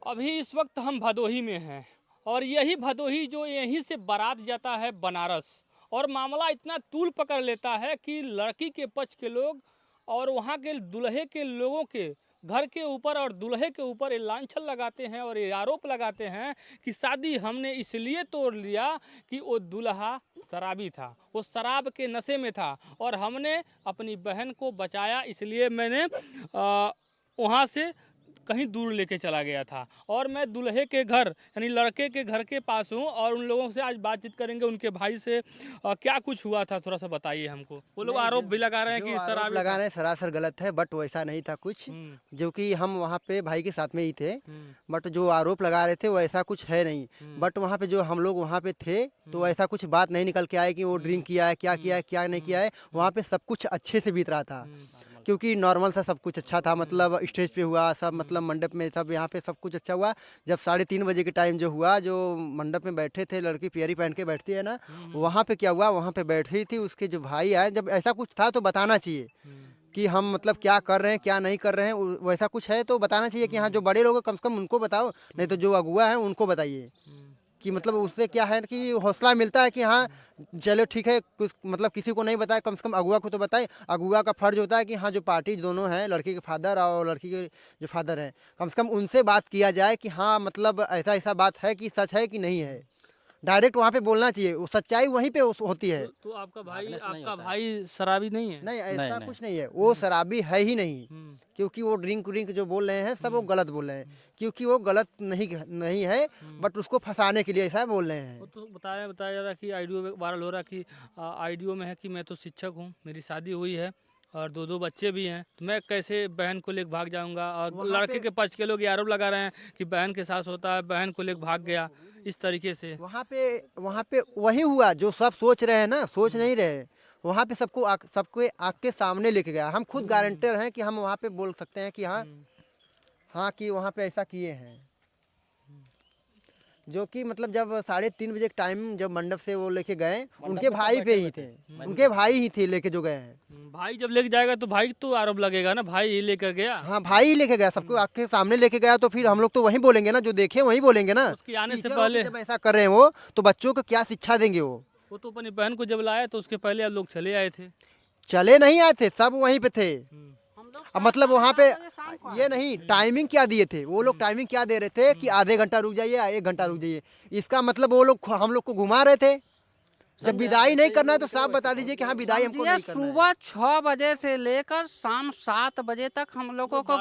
अभी इस वक्त हम भदोही में हैं और यही भदोही जो यहीं से बारात जाता है बनारस, और मामला इतना तूल पकड़ लेता है कि लड़की के पक्ष के लोग और वहाँ के दूल्हे के लोगों के घर के ऊपर और दूल्हे के ऊपर ये लांछन लगाते हैं और ये आरोप लगाते हैं कि शादी हमने इसलिए तोड़ लिया कि वो दूल्हा शराबी था, वो शराब के नशे में था और हमने अपनी बहन को बचाया, इसलिए मैंने वहाँ से कहीं दूर लेके चला गया था। और मैं दूल्हे के घर यानी लड़के के घर के पास हूँ और उन लोगों से आज बातचीत करेंगे, उनके भाई से क्या कुछ हुआ था थोड़ा सा बताइए हमको। वो लोग आरोप भी लगा रहे हैं कि शराबी लगा रहे हैं सरासर गलत है, बट वैसा नहीं था कुछ, जो कि हम वहाँ पे भाई के साथ में ही थे। बट जो आरोप लगा रहे थे वैसा कुछ है नहीं। बट वहाँ पे जो हम लोग वहाँ पे थे तो ऐसा कुछ बात नहीं निकल के आए कि वो ड्रिंक किया है, क्या नहीं किया है। वहाँ पे सब कुछ अच्छे से बीत रहा था, क्योंकि नॉर्मल सा सब कुछ अच्छा था। मतलब स्टेज पे हुआ सब, मतलब मंडप में सब, यहाँ पे सब कुछ अच्छा हुआ। जब 3:30 बजे के टाइम जो हुआ, जो मंडप में बैठे थे, लड़की पियरी पहन के बैठती है ना, वहाँ पे क्या हुआ, वहाँ पे बैठ रही थी, उसके जो भाई आए, जब ऐसा कुछ था तो बताना चाहिए कि हम मतलब क्या कर रहे हैं क्या नहीं कर रहे हैं। वैसा कुछ है तो बताना चाहिए कि हाँ, जो बड़े लोग कम से कम उनको बताओ, नहीं तो जो अगुआ है उनको बताइए कि मतलब उससे क्या है कि हौसला मिलता है कि हाँ चलो ठीक है, कुछ मतलब किसी को नहीं बताए, कम से कम अगुआ को तो बताए। अगुआ का फर्ज होता है कि हाँ, जो पार्टी दोनों हैं, लड़की के फादर और लड़की के जो फादर हैं, कम से कम उनसे बात किया जाए कि हाँ मतलब ऐसा ऐसा बात है कि सच है कि नहीं है। डायरेक्ट वहाँ पे बोलना चाहिए, वो सच्चाई वहीं पे होती है। तो आपका भाई शराबी नहीं है? नहीं, ऐसा कुछ नहीं है, वो शराबी है ही नहीं। क्योंकि वो ड्रिंक व्रिंक जो बोल रहे हैं सब वो गलत बोल रहे हैं, क्योंकि वो गलत नहीं है, बट उसको फंसाने के लिए ऐसा बोल रहे हैं। वो तो बताया जा रहा है कि आईडियो में वायरल हो रहा है कि आईडियो में है कि मैं तो शिक्षक हूँ, मेरी शादी हुई है और दो बच्चे भी हैं, तो मैं कैसे बहन को लेकर भाग जाऊंगा। और लड़के के पक्ष के लोग ये आरोप लगा रहे हैं कि बहन के साथ होता है, बहन को लेकर भाग गया, इस तरीके से। वहाँ पे वही हुआ जो सब सोच रहे हैं ना, सोच नहीं रहे। वहाँ पे सबको आग के सामने लेके गया। हम खुद गारंटर हैं कि हम वहाँ पे बोल सकते हैं कि हाँ हाँ, कि वहाँ पे ऐसा किए हैं। जो कि मतलब जब 3:30 बजे के टाइम जब मंडप से वो लेके गए, उनके भाई पे ही थे, उनके भाई ही थे लेके जो गए हैं। भाई जब लेके जाएगा तो भाई तो आरोप लगेगा ना, भाई ही लेकर गया। हाँ, भाई ही लेके गया, सबको आग के सामने लेके गया, तो फिर हम लोग तो वही बोलेंगे ना, जो देखे वही बोलेंगे ना। उसके आने से पहले जब ऐसा कर रहे हैं वो, तो बच्चों को क्या शिक्षा देंगे वो तो अपनी बहन को जब लाया तो उसके पहले आप लोग चले आए थे। चले नहीं आए थे, सब वहीं पे थे। अब मतलब वहाँ पे ये नहीं, टाइमिंग क्या दिए थे वो लोग, टाइमिंग क्या दे रहे थे कि आधे घंटा रुक जाइए, 1 घंटा रुक जाइए। इसका मतलब वो लोग हम लोग को घुमा रहे थे। जब विदाई नहीं करना है तो साफ बता दीजिए कि हाँ, विदाई हमको नहीं करना है। सुबह 6 बजे से लेकर शाम 7 बजे तक हम लोगों को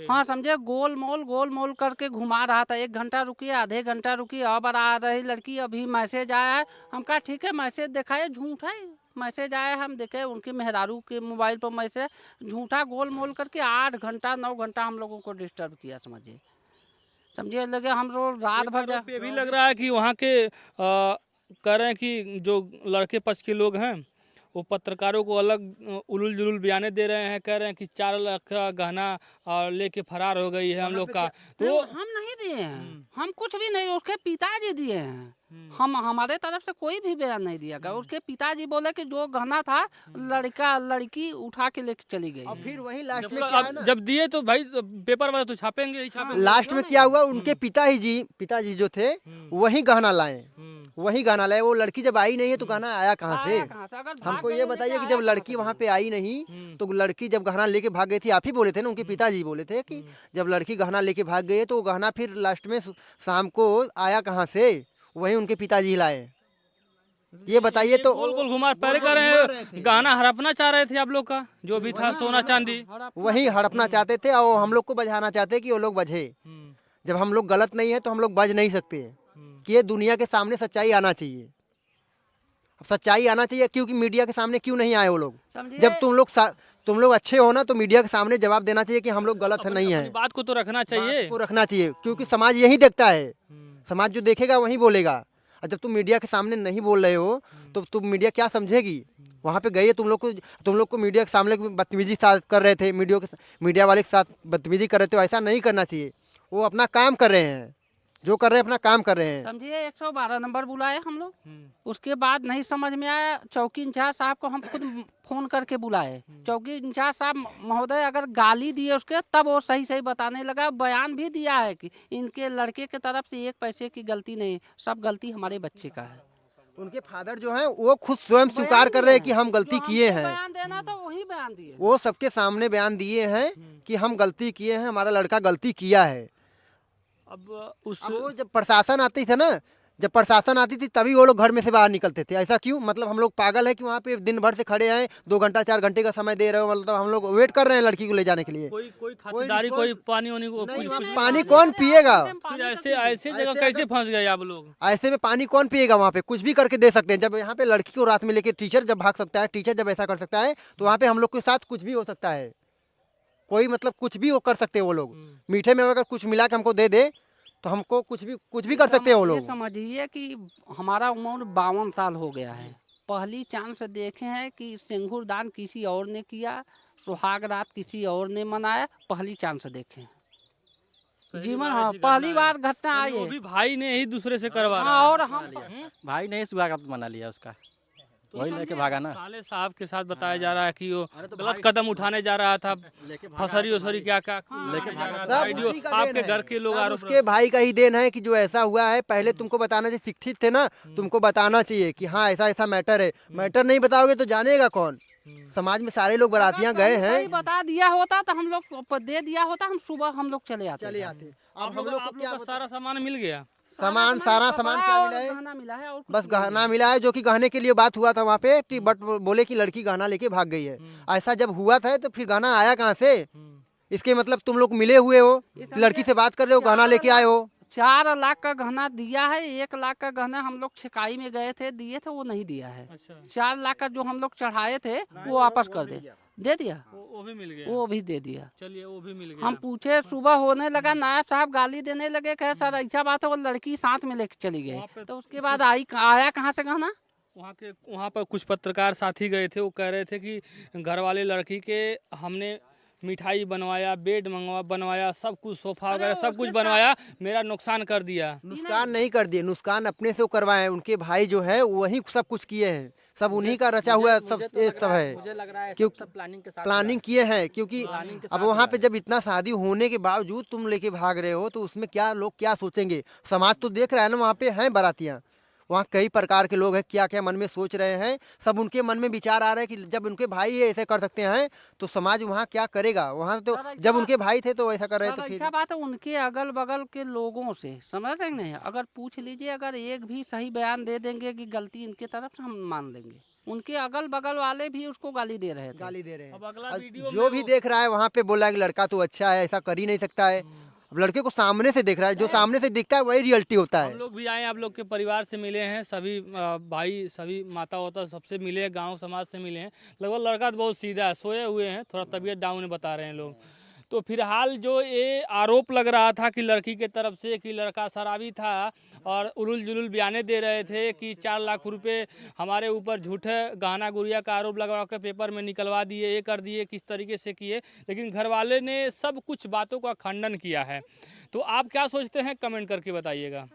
हाँ समझे, गोल मोल करके घुमा रहा था। 1 घंटा रुकी, आधे घंटा रुकी, अब आ रही लड़की, अभी मैसेज आया है। हम कहा ठीक है, मैसेज दिखाए, झूठ है मैसेज आया, हम देखे उनकी मेहरारू के मोबाइल पर मैसेज, झूठा गोल मोल करके 8 घंटा 9 घंटा हम लोगों को डिस्टर्ब किया। समझिए लगे हम लोग रात भर। ये भी लग रहा है कि वहाँ के कह रहे हैं कि जो लड़के पक्ष के लोग हैं वो पत्रकारों को अलग उलूल जुलूल बयाने दे रहे हैं, कह रहे हैं कि 4 लाख का गहना लेके फरार हो गई है हम लोग का। तो हम नहीं दिए हैं, हम कुछ भी नहीं, उसके पिताजी दिए हैं। हम हमारे तरफ से कोई भी बयान नहीं दिया गया। उसके पिताजी बोले कि जो गहना था लड़की उठा के लेके चली गई। और फिर वही लास्ट में क्या है ना, जब दिए तो भाई पेपर वाले तो छापेंगे ही छापेंगे। लास्ट में क्या हुआ, उनके पिताजी जो थे वही गहना लाए, वही गहना लाए। वो लड़की जब आई नहीं है तो गहना आया कहाँ से? हमको ये बताइए कि जब लड़की वहाँ पे आई नहीं तो लड़की जब गहना लेके भाग गई थी, आप ही बोले थे ना, उनके पिताजी बोले थे कि जब लड़की गहना लेके भाग गई तो गहना फिर लास्ट में शाम को आया कहाँ से? वही उनके पिताजी लाए। ये बताइए तो। गोल गोल घुमा पहले कर रहे हैं, गहना हड़पना चाह रहे थे आप लोग का जो भी था, सोना चांदी वही हड़पना चाहते थे और हम लोग को बजाना चाहते कि वो लोग बजे। जब हम लोग गलत नहीं है तो हम लोग बज नहीं सकते कि ये दुनिया के सामने सच्चाई आना चाहिए, सच्चाई आना चाहिए। क्योंकि मीडिया के सामने क्यों नहीं आए वो लोग? जब तुम लोग अच्छे हो ना तो मीडिया के सामने जवाब देना चाहिए कि हम लोग गलत नहीं है। बात को तो रखना चाहिए, क्योंकि समाज यही देखता है, समाज जो देखेगा वही बोलेगा। और जब तुम मीडिया के सामने नहीं बोल रहे हो तो तुम मीडिया क्या समझेगी? वहाँ पे गए तुम लोग को मीडिया के सामने बदतमीजी कर रहे थे, मीडिया वाले के साथ बदतमीजी कर रहे थे। ऐसा नहीं करना चाहिए, वो अपना काम कर रहे हैं। जो कर रहे हैं अपना काम कर रहे हैं। समझिए 112 नंबर बुलाए हम लोग, उसके बाद नहीं समझ में आया, चौकी इंचार्ज साहब को हम खुद फोन करके बुलाए। चौकी इंचार्ज साहब महोदय अगर गाली दिए उसके, तब वो सही सही बताने लगा। बयान भी दिया है कि इनके लड़के के तरफ से एक पैसे की गलती नहीं, सब गलती हमारे बच्चे का है। उनके फादर जो हैं वो खुद स्वयं स्वीकार कर रहे हैं कि हम गलती किए हैं। बयान देना था वही बयान दिए। वो सबके सामने बयान दिए हैं कि हम गलती किए हैं, हमारा लड़का गलती किया है। अब उस अब वो जब प्रशासन आती थी ना, जब प्रशासन आती थी तभी वो लोग घर में से बाहर निकलते थे। ऐसा क्यों? मतलब हम लोग पागल है कि वहाँ पे दिन भर से खड़े हैं, 2 घंटा 4 घंटे का समय दे रहे हो, मतलब हम लोग वेट कर रहे हैं लड़की को ले जाने के लिए। कोई खातिरदारी, कोई पानी वानी को नहीं, कुछ वहाँ पानी कौन पिएगा? फिर ऐसे जगह कैसे फंस गए आप लोग? ऐसे में पानी कौन पिएगा? वहाँ पे कुछ भी करके दे सकते हैं। जब यहाँ पे लड़की को रात में लेके टीचर जब भाग सकता है, टीचर जब ऐसा कर सकता है, तो वहाँ पे हम लोग के साथ कुछ भी हो सकता है। कोई मतलब कुछ भी वो कर सकते हैं वो लोग। मीठे में अगर कुछ मिला के हमको दे दे तो हमको कुछ भी कर सकते हैं वो ये लोग। समझिए कि हमारा उम्र 52 साल हो गया है। पहली चांस देखे हैं कि सिंदूर दान किसी और ने किया, सुहाग रात किसी और ने मनाया, पहली चांस देखे हैं। जीवन हाँ पहली बार घटना आई वो है। भी भाई ने ही दूसरे से करवा रहा हाँ, है। और हम भाई ने सुहागरात मना लिया उसका, वही लेके भागा ना। साले साहब के साथ बताया जा रहा है कि वो गलत कदम उठाने जा रहा था, फसरी वसरी क्या क्या लेके जा रहा था। सब वीडियो उसी का देन आपके है। घर के लोग सब आरोप उसके भाई का ही देन है कि जो ऐसा हुआ है। पहले तुमको बताना चाहिए, शिक्षित थे ना, तुमको बताना चाहिए कि हाँ ऐसा ऐसा मैटर है। मैटर नहीं बताओगे तो जानेगा कौन? समाज में सारे लोग बारातियां गए सही हैं। बता दिया होता तो हम लोग दे दिया होता, हम सुबह हम लोग चले आते। आप लोग का सारा सामान मिल गया। सारा सामान क्या मिला है? गहना मिला है और बस गहना मिला है, जो कि गहने के लिए बात हुआ था वहाँ पे, बट बोले कि लड़की गहना लेके भाग गई है। ऐसा जब हुआ था तो फिर गहना आया कहाँ से? इसके मतलब तुम लोग मिले हुए हो, लड़की से बात कर रहे हो, गहना लेके आए हो। 4 लाख का गहना दिया है। 1 लाख का गहना हम लोग छिकाई में गए थे, दिए थे, वो नहीं दिया है। 4 लाख का जो हम लोग चढ़ाए थे वो वापस कर दे दिया। वो भी मिल गया। वो भी दे दिया। चलिए वो भी मिल गया। हम पूछे, सुबह होने लगा, नायब साहब गाली देने लगे, कहे सर ऐसा बात है, वो लड़की साथ में लेके चली गई। तो उसके बाद आया कहाँ से गहना? वहाँ पर कुछ पत्रकार साथी गए थे, वो कह रहे थे कि घर वाले लड़की के हमने मिठाई बनवाया, बेड बनवाया, सब कुछ सोफा वगैरह सब कुछ बनवाया, मेरा नुकसान कर दिया। नुकसान नहीं कर दिए, नुकसान अपने से वो करवाए हैं। उनके भाई जो है वही सब कुछ किए हैं, सब उन्हीं का रचा हुआ सब सब है। मुझे लग रहा है क्योंकि सब प्लानिंग के साथ प्लानिंग किए हैं, क्योंकि अब वहाँ पे जब इतना शादी होने के बावजूद तुम लेके भाग रहे हो तो उसमें क्या लोग क्या सोचेंगे? समाज तो देख रहा है ना, वहाँ पे हैं बारातियाँ, वहाँ कई प्रकार के लोग हैं, क्या क्या मन में सोच रहे हैं। सब उनके मन में विचार आ रहा है कि जब उनके भाई ये ऐसे कर सकते हैं तो समाज वहाँ क्या करेगा? वहाँ तो जब उनके भाई थे तो ऐसा कर रहे थे। तो ऐसा फिर बात है, उनके अगल बगल के लोगों से समझ रहे नहीं, अगर पूछ लीजिए, अगर एक भी सही बयान दे देंगे कि गलती इनके तरफ से, हम मान लेंगे। उनके अगल बगल वाले भी उसको गाली दे रहे थे। गाली दे रहे हैं। अब अगला और वीडियो जो भी देख रहा है वहाँ पे बोला कि लड़का तो अच्छा है, ऐसा कर ही नहीं सकता है। अब लड़के को सामने से देख रहा है, जो सामने से दिखता है वही रियलिटी होता हम है। लोग भी आए, आप लोग के परिवार से मिले हैं, सभी भाई, सभी माता वाता सबसे मिले हैं, गांव समाज से मिले हैं। लगभग लड़का तो बहुत सीधा है, सोए हुए हैं, थोड़ा तबीयत डाउन है बता रहे हैं लोग। तो फिलहाल जो ये आरोप लग रहा था कि लड़की के तरफ से कि लड़का शराबी था और उलुल जुलुल बयाने दे रहे थे कि 4 लाख रुपए हमारे ऊपर झूठे गहना गुड़िया का आरोप लगा कर पेपर में निकलवा दिए, ये कर दिए, किस तरीके से किए, लेकिन घर वाले ने सब कुछ बातों का खंडन किया है। तो आप क्या सोचते हैं, कमेंट करके बताइएगा।